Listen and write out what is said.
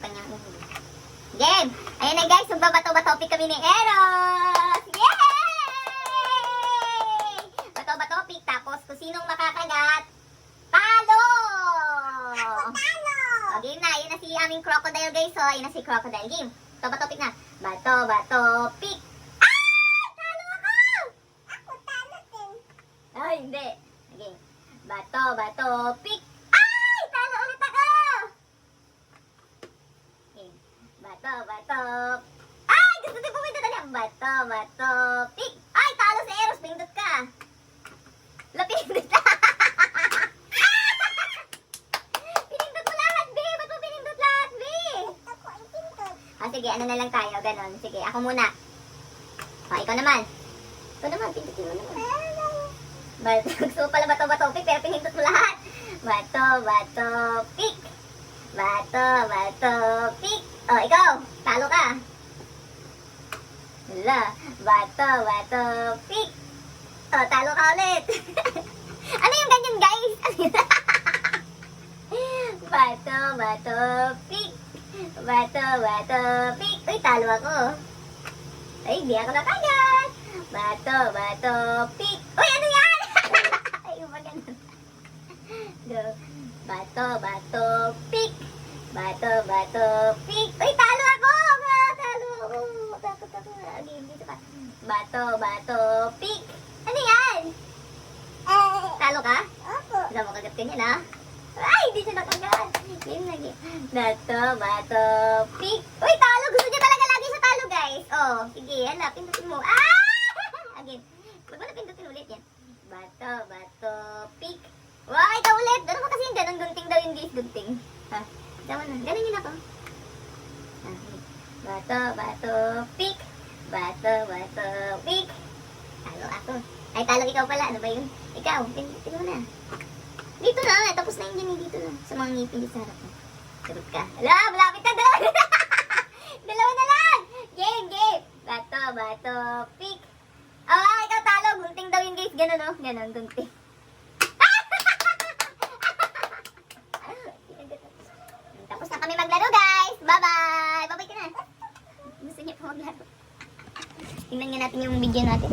Kanyang game! Ayan na guys, magbabato-batopic kami ni Eros! Yay! Bato-batopic, tapos kung sinong makakagat, talo! O, game na. Ayan na si aming crocodile guys. So, ayan na si crocodile. Game. Bato-batopic na. Bato-batopic. Ay! Talo ako! Ako talo din. Ay, hindi. Game. Bato-batopic. Ay! Talo ulit ako! Game. Bato-bato. Ay! Gusto din pumindot na lang. Bato-batopic. Ay! Talo si Eros. Pindot ka. Lapindot ka. Pinindot mo lahat, B. Ba't mo pinindot lahat, B? Ako ipindot. Sige, ano na lang tayo. Ganon. Sige, ako muna. Ikaw naman. Ikaw naman. Pindutin mo naman. Gusto mo pala bato-batopic, pero pinindot mo lahat. Bato-batopic. Bato-batopic. Ikaw. Talo ka. Hala. Bato-batopic. Talo ka ulit. Ano yung ganyan, guys? Bato-batopic. Bato-batopic. Uy, talo ako. Ay, di ako nakagat. Bato-batopic. Uy, ano yan? Ay, ganun. Go. Bato-batopic. Bato-batopic. Uy, talo ako. Talo ako. Takot ako. Dito ka. Bato-batopic. Ano yan? Talo ka? Opo. Alam mo, kagat ka niyan, ha? Ay, hindi siya nakagat. Game lagi. Bato-batopic. Uy, talo. Gusto niya talaga lagi sa talo, guys. Sige. Hala, pindutin mo. Again. Huwag mo na pindutin ulit yan. Bato-batopic. Wow, ikaw ulit. Ano mo kasi yung ganun? Gunting daw yung guys. Gunting. Ha? Tama na. Ganun yun ako. Bato-batopic. Bato-batopic. Talo ako. Ay, talo ikaw pala. Ano ba yun? Ikaw. Pindutin mo na. Dito na. Tapos na yun dito na. Sa mga ngipin dito sa harap mo. Sagot ka. Hala, malapit na doon. Dalawa na lang. Game. Bato-batopic. Ikaw talo. Gunting daw yung guys. Ganun, no? Ganun, gunting. Tapos na kami maglaro, guys. Bye-bye. Bye-bye ka na. Gusto niya pa maglaro. Tingnan nga natin yung video natin.